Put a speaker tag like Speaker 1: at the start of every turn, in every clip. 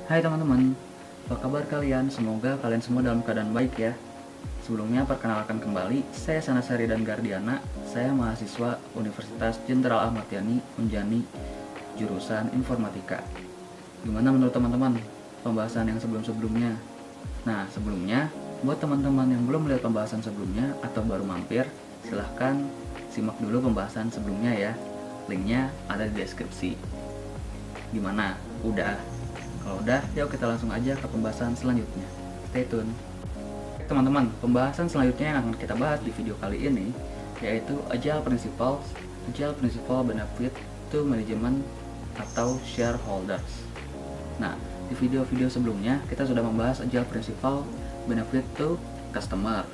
Speaker 1: Hai teman-teman, apa kabar kalian? Semoga kalian semua dalam keadaan baik ya. Sebelumnya perkenalkan kembali, saya Sanasari dan Gardiana. Saya mahasiswa Universitas Jenderal Ahmad Yani, Unjani, jurusan Informatika. Gimana menurut teman-teman pembahasan yang sebelum-sebelumnya? Nah, sebelumnya, buat teman-teman yang belum melihat pembahasan sebelumnya atau baru mampir, silahkan simak dulu pembahasan sebelumnya ya. Linknya ada di deskripsi. Gimana? Udah? Kalau udah, yuk kita langsung aja ke pembahasan selanjutnya. Stay tune. Teman-teman, pembahasan selanjutnya yang akan kita bahas di video kali ini yaitu Agile Principles, Agile Principle Benefit to Management atau Shareholders. Nah, di video-video sebelumnya kita sudah membahas Agile Principle Benefit to Customer.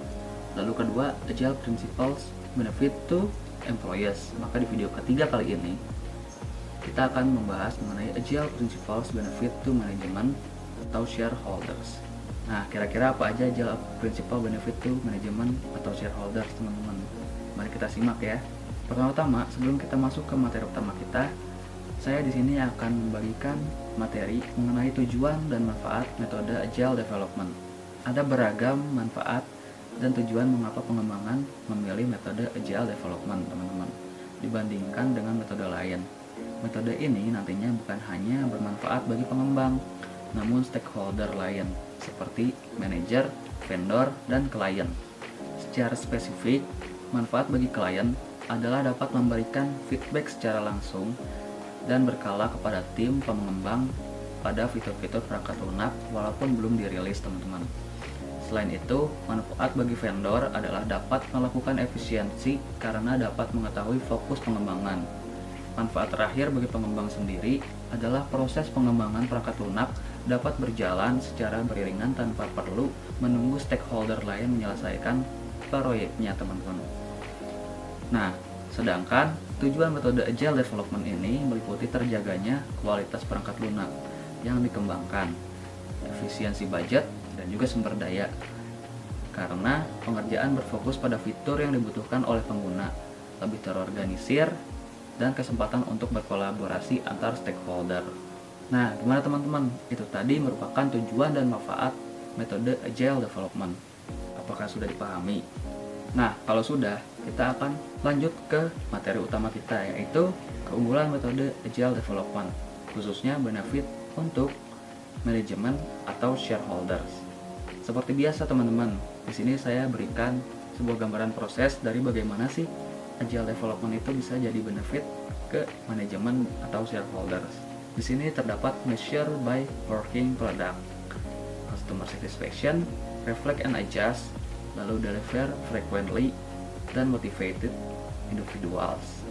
Speaker 1: Lalu kedua, Agile Principles Benefit to Employees. Maka di video ketiga kali ini kita akan membahas mengenai Agile Principles Benefit to Management atau Shareholders. Nah, kira-kira apa aja Agile Principle Benefit to Management atau Shareholders, teman-teman? Mari kita simak ya. Pertama-tama, sebelum kita masuk ke materi utama kita, saya di sini akan membagikan materi mengenai tujuan dan manfaat metode Agile Development. Ada beragam manfaat dan tujuan mengapa pengembangan memilih metode Agile Development, teman-teman, dibandingkan dengan metode lain. Metode ini nantinya bukan hanya bermanfaat bagi pengembang, namun stakeholder lain seperti manajer, vendor, dan klien. Secara spesifik, manfaat bagi klien adalah dapat memberikan feedback secara langsung dan berkala kepada tim pengembang pada fitur-fitur perangkat lunak walaupun belum dirilis, teman-teman. Selain itu, manfaat bagi vendor adalah dapat melakukan efisiensi karena dapat mengetahui fokus pengembangan. Manfaat terakhir bagi pengembang sendiri adalah proses pengembangan perangkat lunak dapat berjalan secara beriringan tanpa perlu menunggu stakeholder lain menyelesaikan proyeknya, teman-teman. Nah, sedangkan tujuan metode Agile Development ini meliputi terjaganya kualitas perangkat lunak yang dikembangkan, efisiensi budget, dan juga sumber daya. Karena pengerjaan berfokus pada fitur yang dibutuhkan oleh pengguna, lebih terorganisir, dan kesempatan untuk berkolaborasi antar stakeholder. Nah, gimana teman-teman? Itu tadi merupakan tujuan dan manfaat metode Agile Development. Apakah sudah dipahami? Nah, kalau sudah, kita akan lanjut ke materi utama kita, yaitu keunggulan metode Agile Development, khususnya benefit untuk manajemen atau shareholders. Seperti biasa teman-teman, di sini saya berikan sebuah gambaran proses dari bagaimana sih Agile Development itu bisa jadi benefit ke manajemen atau shareholders. Di sini terdapat measure by working product, customer satisfaction, reflect and adjust, lalu deliver frequently, dan motivated individuals.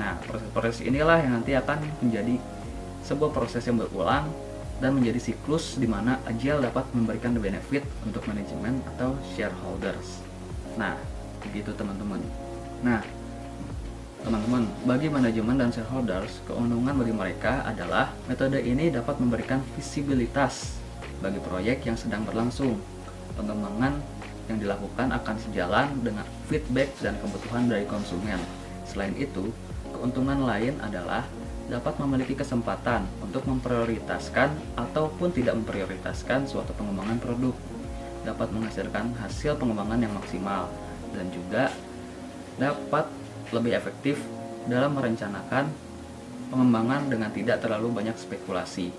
Speaker 1: Nah, proses-proses inilah yang nanti akan menjadi sebuah proses yang berulang dan menjadi siklus di mana Agile dapat memberikan benefit untuk manajemen atau shareholders. Nah, begitu teman-teman. Nah, teman-teman, bagi manajemen dan shareholders, keuntungan bagi mereka adalah metode ini dapat memberikan visibilitas bagi proyek yang sedang berlangsung. Pengembangan yang dilakukan akan sejalan dengan feedback dan kebutuhan dari konsumen. Selain itu, keuntungan lain adalah dapat memiliki kesempatan untuk memprioritaskan ataupun tidak memprioritaskan suatu pengembangan produk, dapat menghasilkan hasil pengembangan yang maksimal, dan juga dapat lebih efektif dalam merencanakan pengembangan dengan tidak terlalu banyak spekulasi.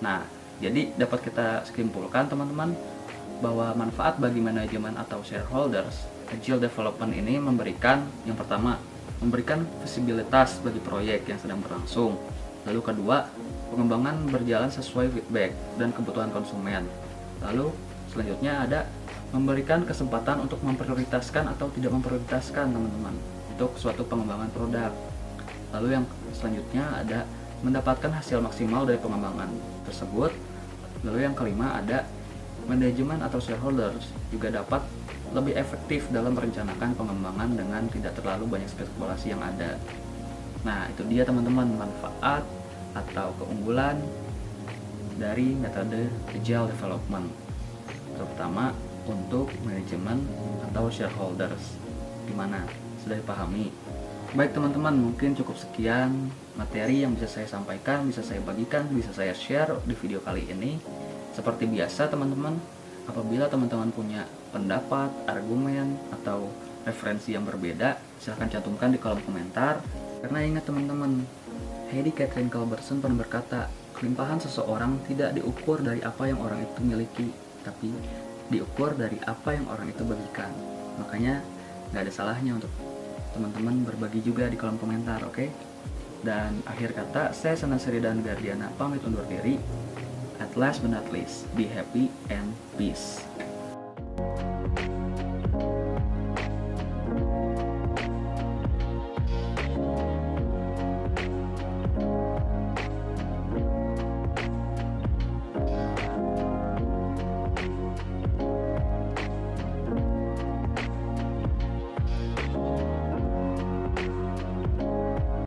Speaker 1: Nah, jadi dapat kita simpulkan teman-teman bahwa manfaat bagi manajemen atau shareholders, Agile Development ini memberikan, yang pertama, memberikan visibilitas bagi proyek yang sedang berlangsung. Lalu kedua, pengembangan berjalan sesuai feedback dan kebutuhan konsumen. Lalu selanjutnya ada memberikan kesempatan untuk memprioritaskan atau tidak memprioritaskan, teman-teman, untuk suatu pengembangan produk. Lalu yang selanjutnya ada mendapatkan hasil maksimal dari pengembangan tersebut. Lalu yang kelima ada manajemen atau shareholders juga dapat lebih efektif dalam merencanakan pengembangan dengan tidak terlalu banyak spekulasi yang ada. Nah, itu dia teman-teman manfaat atau keunggulan dari metode Agile Development, terutama untuk manajemen atau shareholders. Gimana? Sudah dipahami? Baik teman-teman, mungkin cukup sekian materi yang bisa saya sampaikan, bisa saya bagikan, bisa saya share di video kali ini. Seperti biasa teman-teman, apabila teman-teman punya pendapat, argumen, atau referensi yang berbeda, silahkan cantumkan di kolom komentar. Karena ingat teman-teman, Heidi Catherine Culbertson pernah berkata, kelimpahan seseorang tidak diukur dari apa yang orang itu miliki, tapi diukur dari apa yang orang itu bagikan. Makanya nggak ada salahnya untuk teman-teman berbagi juga di kolom komentar, oke? Dan akhir kata, saya Sanaseri dan Gardiana pamit undur diri. At last but not least, be happy and peace.